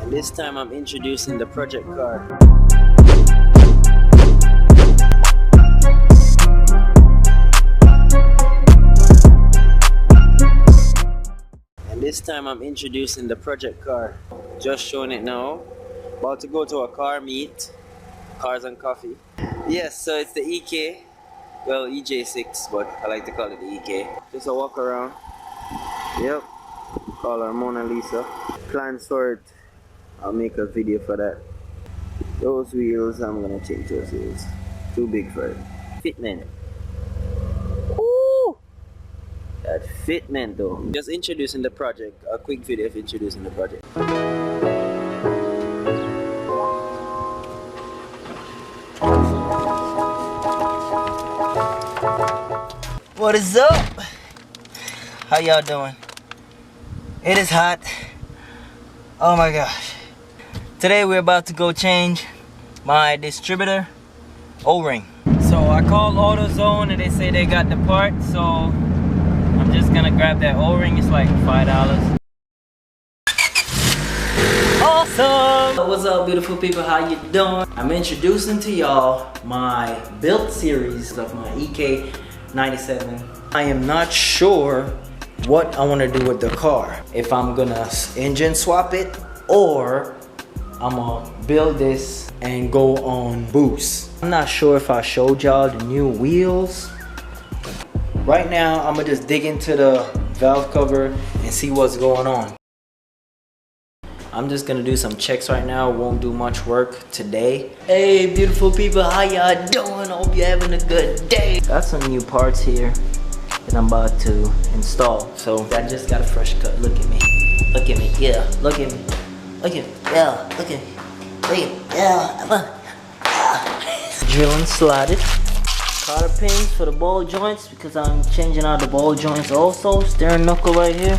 And this time I'm introducing the project car. And this time I'm introducing the project car. Just showing it now. About to go to a car meet. Cars and coffee. Yes, so it's the EK. Well, EJ6, but I like to call it the EK. Just a walk around. Yep. Call her Mona Lisa. Plan sort. I'll make a video for that. Those wheels, I'm gonna change those wheels. Too big for it. Fitment. Ooh! That fitment though. Just introducing the project. A quick video of introducing the project. What is up? How y'all doing? It is hot. Oh my gosh. Today we're about to go change my distributor O-ring. So I called AutoZone and they say they got the part, so I'm just gonna grab that O-ring. It's like $5. Awesome! What's up, beautiful people? How you doing? I'm introducing to y'all my build series of my EK97. I am not sure what I want to do with the car. If I'm gonna engine swap it or I'm gonna build this and go on boost. I'm not sure if I showed y'all the new wheels. Right now I'm gonna just dig into the valve cover and see what's going on. I'm just gonna do some checks right now. Won't do much work today. Hey beautiful people, how y'all doing? Hope you're having a good day. Got some new parts here that I'm about to install. So I just got a fresh cut. Look at me. Look at me. Yeah. Look at me. Look at me. Yeah. Look at me. Look at me. Yeah. Drill and slide it. Cotter pins for the ball joints because I'm changing out the ball joints also. Steering knuckle right here.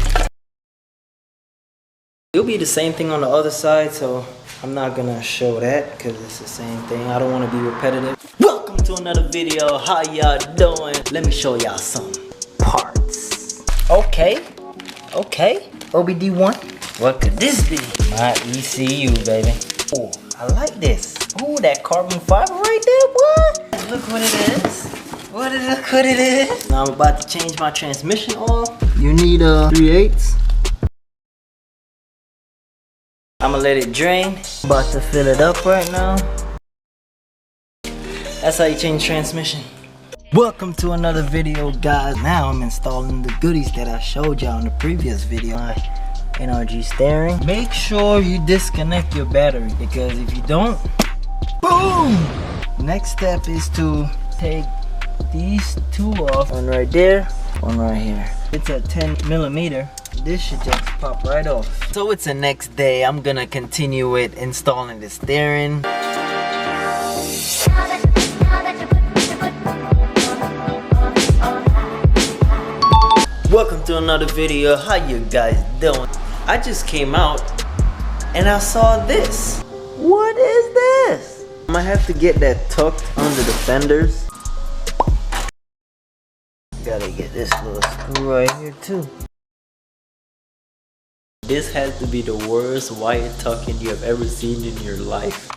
It'll be the same thing on the other side, so I'm not gonna show that because it's the same thing. I don't want to be repetitive. Welcome to another video. How y'all doing? Let me show y'all some parts. Okay. OBD1. What could this be? My ECU, baby. Oh, I like this. Oh, that carbon fiber right there, what? Look what it is. Look what it is. Now I'm about to change my transmission oil. You need a 3/8. I'm gonna let it drain. About to fill it up right now. That's how you change transmission. Welcome to another video, guys. Now I'm installing the goodies that I showed y'all in the previous video. My NRG steering. Make sure you disconnect your battery because if you don't, boom! Next step is to take these two off. One right there, one right here. It's a 10mm. This should just pop right off. So it's the next day. I'm gonna continue with installing the steering. Welcome to another video. How you guys doing? I just came out and I saw this. What is this? I'm gonna have to get that tucked under the fenders. Gotta get this little screw right here too. This has to be the worst wire tucking you have ever seen in your life.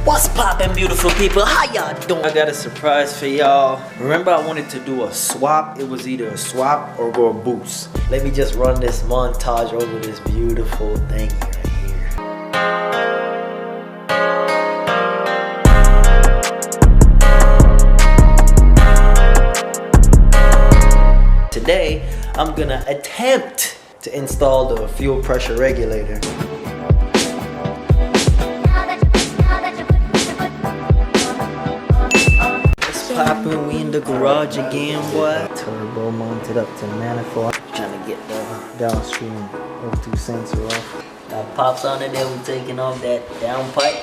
What's poppin', beautiful people? How y'all doing? I got a surprise for y'all. Remember I wanted to do a swap? It was either a swap or go a boost. Let me just run this montage over this beautiful thing right here. Today, I'm gonna attempt to install the fuel pressure regulator. What's poppin'? We in the garage again, boy. Turbo mounted up to the manifold. Trying to get the downstream O2 sensor off. That pops on it, then we're taking off that downpipe.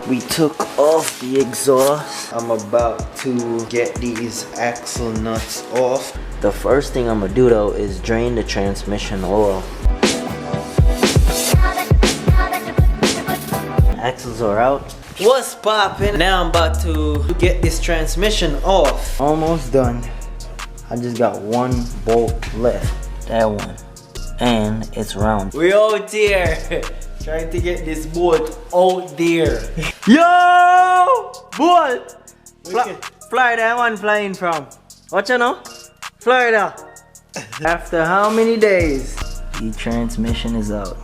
We took off the exhaust. I'm about to get these axle nuts off. The first thing I'm gonna do though is drain the transmission oil. Axles are out. What's poppin'? Now I'm about to get this transmission off. Almost done. I just got one bolt left. That one. And it's round. We out here trying to get this bolt out there. Yo! Bolt! Florida, one flying from. What you know? Florida. After how many days? The transmission is out.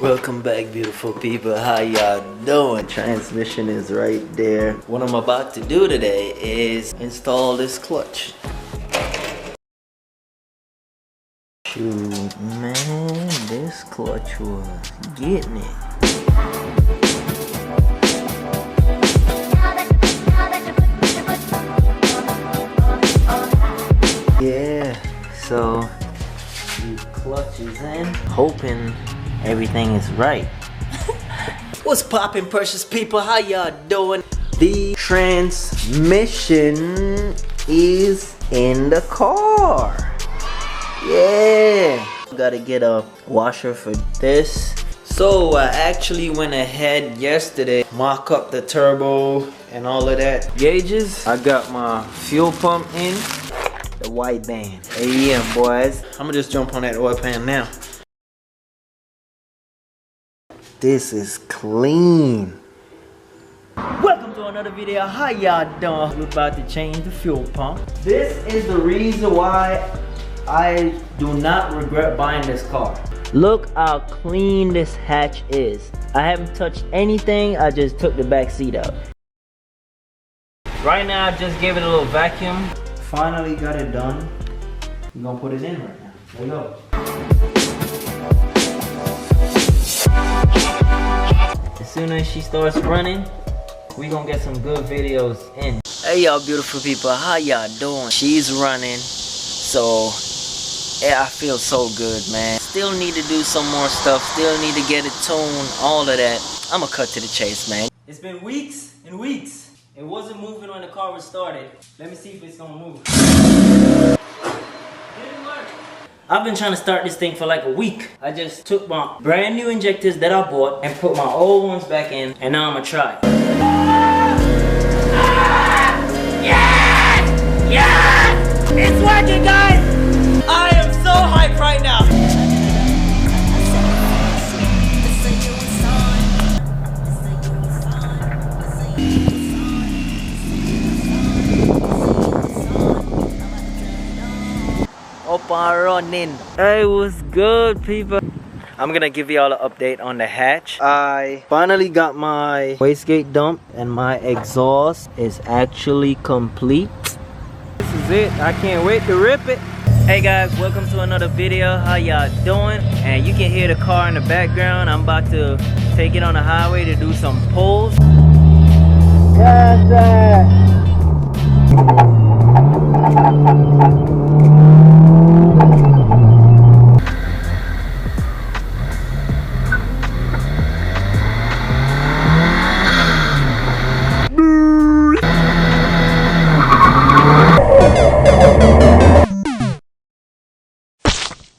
Welcome back, beautiful people. How y'all doing? Transmission is right there. What I'm about to do today is install this clutch. Shoot, man, this clutch was getting it. Yeah, so the clutch is in, hoping everything is right. What's poppin', precious people? How y'all doing? The transmission is in the car. Yeah. Gotta get a washer for this. So I actually went ahead yesterday, mock up the turbo and all of that. Gauges. I got my fuel pump in. The white band. AEM, boys. I'ma just jump on that oil pan now. This is clean. Welcome to another video. How y'all doing? We're about to change the fuel pump. This is the reason why I do not regret buying this car. Look how clean this hatch is. I haven't touched anything. I just took the back seat out. Right now, I just gave it a little vacuum. Finally got it done. We're gonna put it in right now. There we go. As soon as she starts running, we gonna get some good videos in. Hey y'all beautiful people, how y'all doing? She's running, so yeah, I feel so good, man. Still need to do some more stuff, still need to get it tuned, all of that. I'ma cut to the chase, man. It's been weeks and weeks. It wasn't moving when the car was started. Let me see if it's gonna move. I've been trying to start this thing for like a week. I just took my brand new injectors that I bought and put my old ones back in, and now I'm gonna try. Yes! Yes! It's working, guys! I am so hyped right now. Up and running. Hey, what's good, people? I'm gonna give y'all an update on the hatch. I finally got my wastegate dump and my exhaust is actually complete. This is it. I can't wait to rip it. Hey guys, welcome to another video. How y'all doing? And you can hear the car in the background. I'm about to take it on the highway to do some pulls. Yes, sir.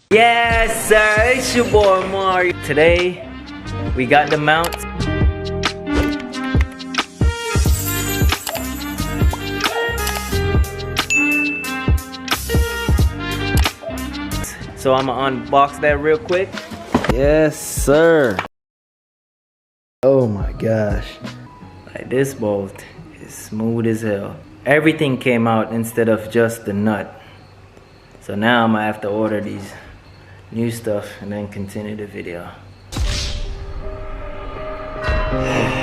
Yes, sir, it's your boy Mario. Today, we got the mount. So I'm gonna unbox that real quick. Yes, sir. Oh my gosh. Like, this bolt is smooth as hell. Everything came out instead of just the nut. So now I'm gonna have to order these new stuff and then continue the video.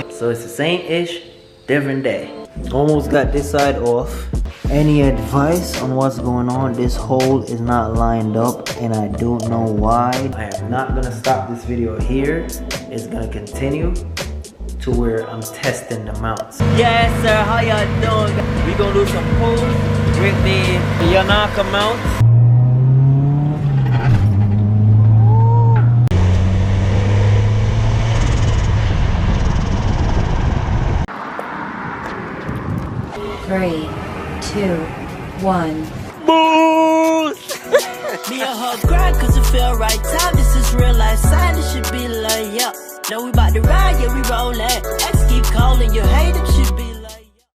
So it's the same-ish, different day. Almost got this side off. Any advice on what's going on? This hole is not lined up and I don't know why. I am not gonna stop this video here. It's gonna continue to where I'm testing the mounts. Yes, sir, how y'all doing? We gonna do some pulls with the Yanaka mount. 3, 2, 1. Boost! Me and her grind cause it feel right time. This is real life sign. It should be like, yeah. Know we bout to ride, yeah, we rollin'. X keep calling, you hate it, shit